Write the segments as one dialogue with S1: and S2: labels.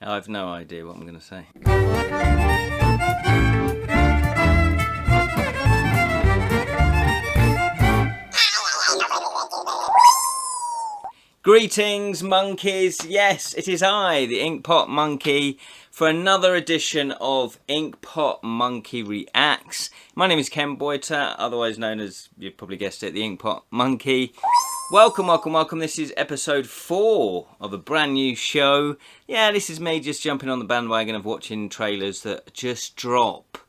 S1: I've no idea what I'm going to say. Greetings, monkeys. Yes, it is I, the Inkpot Monkey, for another edition of Inkpot Monkey Reacts. My name is Ken Boyter, otherwise known as, you've probably guessed it, the Inkpot Monkey. Welcome, welcome, welcome. This is episode 4 of a brand new show. Yeah, this is me just jumping on the bandwagon of watching trailers that just drop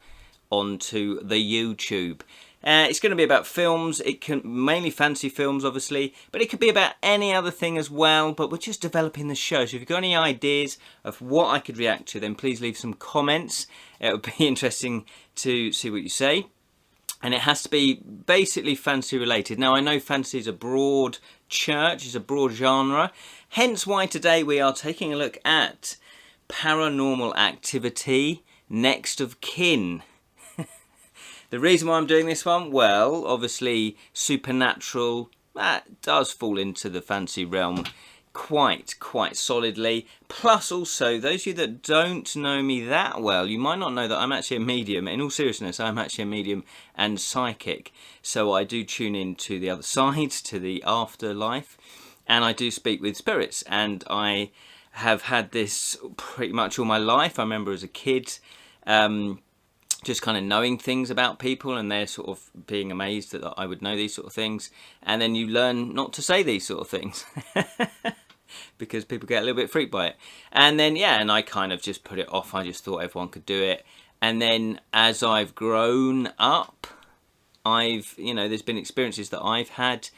S1: onto the YouTube. It's going to be about films. It can mainly fancy films, obviously, but it could be about any other thing as well. But we're just developing the show, so if you've got any ideas of what I could react to, then please leave some comments. It would be interesting to see what you say. And it has to be basically fantasy related. Now, I know fantasy is a broad church, it's a broad genre, hence why today we are taking a look at Paranormal Activity, Next of Kin. The reason why I'm doing this one, well, obviously supernatural, that does fall into the fantasy realm quite solidly. Plus also, those of you that don't know me that well, you might not know that I'm actually a medium. In all seriousness, I'm actually a medium and psychic. So I do tune in to the other side, to the afterlife, and I do speak with spirits. And I have had this pretty much all my life. I remember as a kid, just kind of knowing things about people and they're sort of being amazed that I would know these sort of things. And then you learn not to say these sort of things because people get a little bit freaked by it. And then, yeah, and I kind of just put it off. I just thought everyone could do it. And then as I've grown up, there's been experiences that I've had,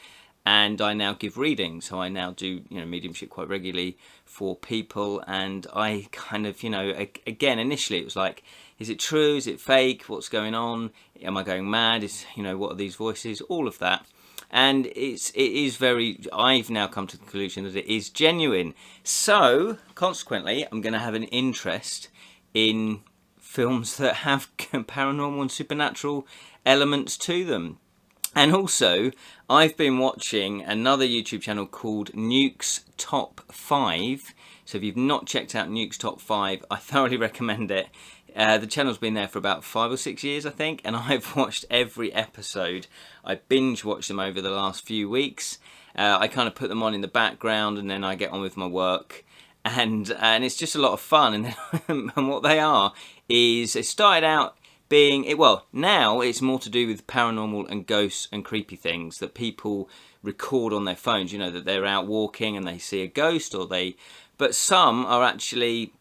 S1: and I now give readings. So I now do, mediumship quite regularly for people. And I kind of, again, initially it was like, is it true? Is it fake? What's going on? Am I going mad? What are these voices? All of that. And it is very, I've now come to the conclusion that it is genuine. So, consequently, I'm going to have an interest in films that have paranormal and supernatural elements to them. And also, I've been watching another YouTube channel called Nuke's Top 5. So if you've not checked out Nuke's Top 5, I thoroughly recommend it. The channel's been there for about 5 or 6 years, I think, and I've watched every episode. I binge watched them over the last few weeks. I kind of put them on in the background, and then I get on with my work, and it's just a lot of fun. And then, and what they are is, it started out being, now it's more to do with paranormal and ghosts and creepy things that people record on their phones. That they're out walking and they see a ghost, but some are actually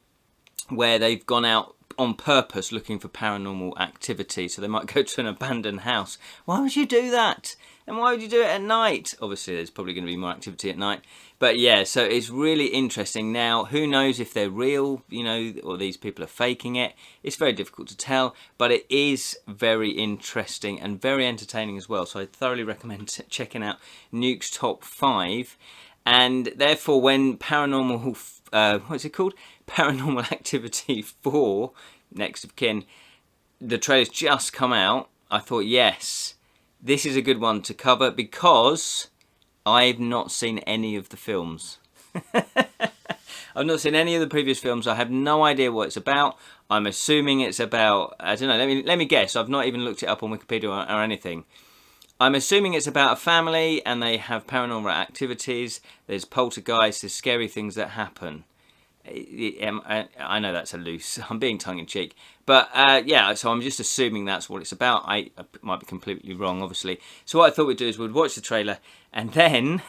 S1: where they've gone out on purpose looking for paranormal activity. So they might go to an abandoned house. Why would you do that? And why would you do it at night? Obviously there's probably going to be more activity at night. But yeah, so it's really interesting. Now, who knows if they're real, or these people are faking it. It's very difficult to tell, but it is very interesting and very entertaining as well. So I thoroughly recommend checking out Nuke's Top 5. And therefore, when what's it called? Paranormal Activity 4, Next of Kin, the trailer's just come out, I thought, yes, this is a good one to cover because I've not seen any of the films. I've not seen any of the previous films. I have no idea what it's about. I'm assuming it's about, I don't know, let me guess. I've not even looked it up on Wikipedia or anything. I'm assuming it's about a family and they have paranormal activities. There's poltergeists, there's scary things that happen. I know that's a loose, I'm being tongue-in-cheek, but yeah, so I'm just assuming that's what it's about. I might be completely wrong, obviously. So what I thought we'd do is we'd watch the trailer, and then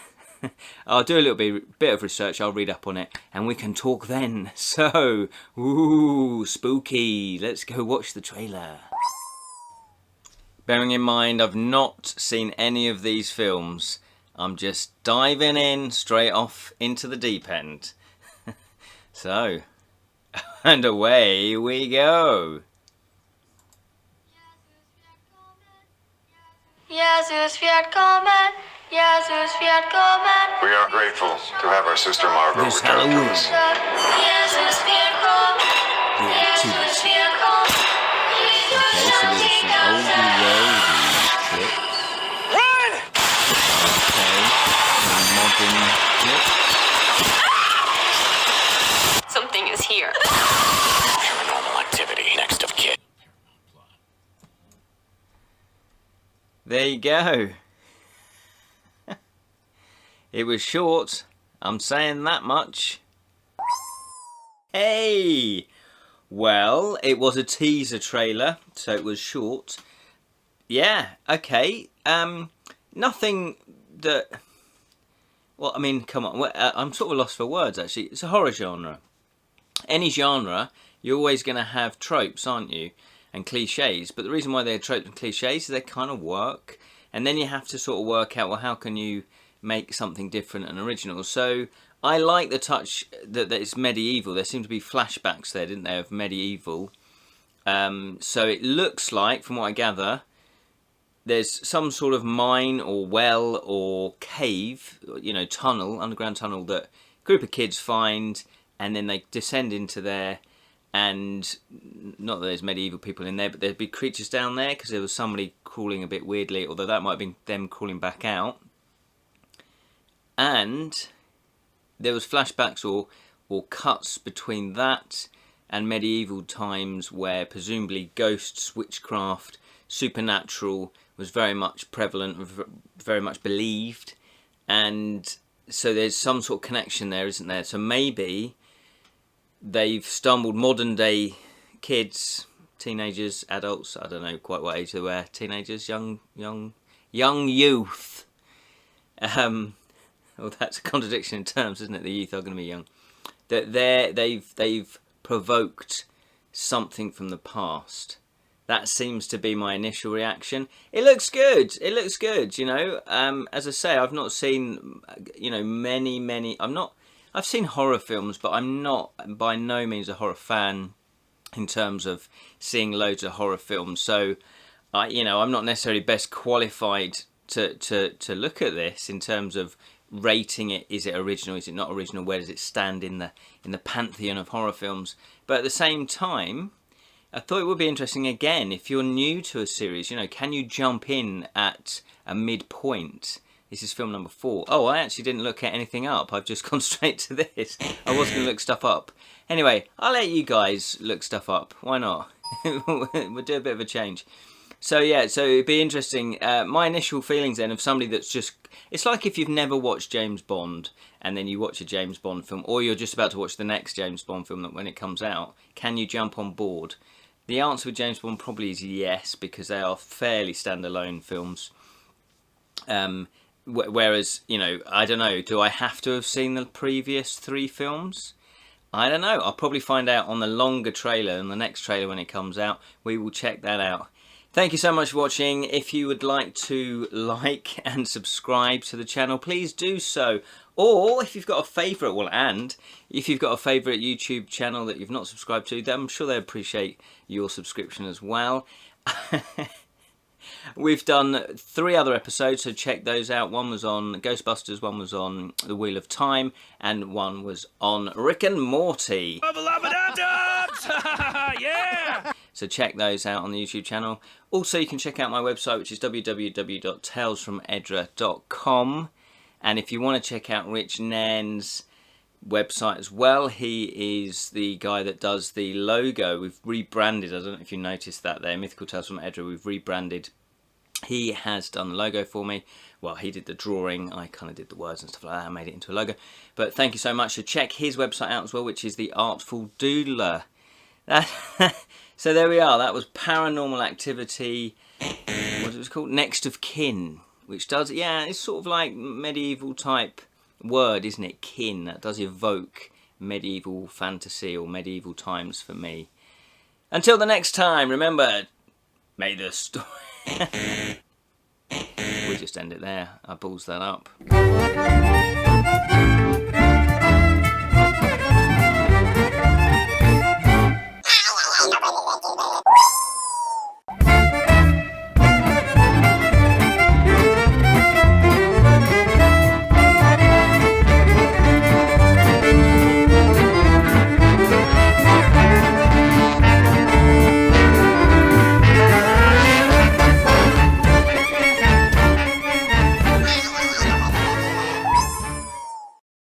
S1: I'll do a little bit of research, I'll read up on it, and we can talk then. So, ooh, spooky, let's go watch the trailer. Bearing in mind I've not seen any of these films, I'm just diving in straight off into the deep end. So, and away we go.
S2: Jesus, we are grateful to have our sister Margaret
S1: This
S2: return to
S1: Halloween.
S2: us.
S1: Okay, so there's some oldie worldie clips.
S2: Run!
S1: Okay, some modern clips.
S3: Something is here.
S4: Paranormal Activity, next of kin.
S1: There you go. It was short, I'm saying that much. Hey! Well, it was a teaser trailer, so it was short. Yeah, okay. Nothing that... Well, I mean, come on. I'm sort of lost for words, actually. It's a horror genre. Any genre, you're always going to have tropes, aren't you? And cliches. But the reason why they're tropes and cliches is they kind of work. And then you have to sort of work out, well, how can you make something different and original? So I like the touch that it's medieval. There seem to be flashbacks there, didn't there, of medieval. So it looks like, from what I gather, there's some sort of mine or well or cave, you know, tunnel, underground tunnel that a group of kids find, and then they descend into there. And not that there's medieval people in there, but there'd be creatures down there because there was somebody crawling a bit weirdly, although that might have been them crawling back out. And there was flashbacks or cuts between that and medieval times where presumably ghosts, witchcraft, supernatural was very much prevalent, very much believed. And so there's some sort of connection there, isn't there? So maybe they've stumbled, modern day kids, teenagers, adults, I don't know quite what age they were, teenagers, young youth. Well, that's a contradiction in terms, isn't it? The youth are going to be young. That they've provoked something from the past. That seems to be my initial reaction. It looks good. It looks good. You know, as I say, I've not seen, you know, many. I've seen horror films, but I'm not by no means a horror fan in terms of seeing loads of horror films. So, I'm not necessarily best qualified to look at this in terms of rating it. Is it original? Is it not original? Where does it stand in the pantheon of horror films? But at the same time, I thought it would be interesting again if you're new to a series. You know, can you jump in at a midpoint? This is film number 4. Oh, I actually didn't look at anything up. I've just gone straight to this. I was going to look stuff up. Anyway, I'll let you guys look stuff up. Why not? We'll do a bit of a change. So yeah, so it'd be interesting. My initial feelings then of somebody that's just... It's like if you've never watched James Bond and then you watch a James Bond film, or you're just about to watch the next James Bond film that when it comes out, can you jump on board? The answer with James Bond probably is yes, because they are fairly standalone films. Whereas, you know, I don't know, do I have to have seen the previous 3 films? I don't know. I'll probably find out on the longer trailer and the next trailer when it comes out. We will check that out. Thank you so much for watching. If you would like to like and subscribe to the channel, please do so. Or if you've got a favourite, if you've got a favourite YouTube channel that you've not subscribed to, then I'm sure they appreciate your subscription as well. We've done 3 other episodes, so check those out. One was on Ghostbusters, one was on The Wheel of Time, and one was on Rick and Morty.
S4: Yeah!
S1: So check those out on the YouTube channel. Also, you can check out my website, which is www.talesfromedra.com. And if you want to check out Rich Nairn's website as well, he is the guy that does the logo. We've rebranded, I don't know if you noticed that there, Mythical Tales from Edra, we've rebranded. He has done the logo for me. Well, he did the drawing, I kind of did the words and stuff like that, I made it into a logo. But thank you so much. So check his website out as well, which is The Artful Doodler. So there we are, that was Paranormal Activity, what was it called? Next of Kin, which does, yeah, it's sort of like medieval type word, isn't it? Kin. That does evoke medieval fantasy or medieval times for me. Until the next time, remember, may the story... We just end it there. I balls that up.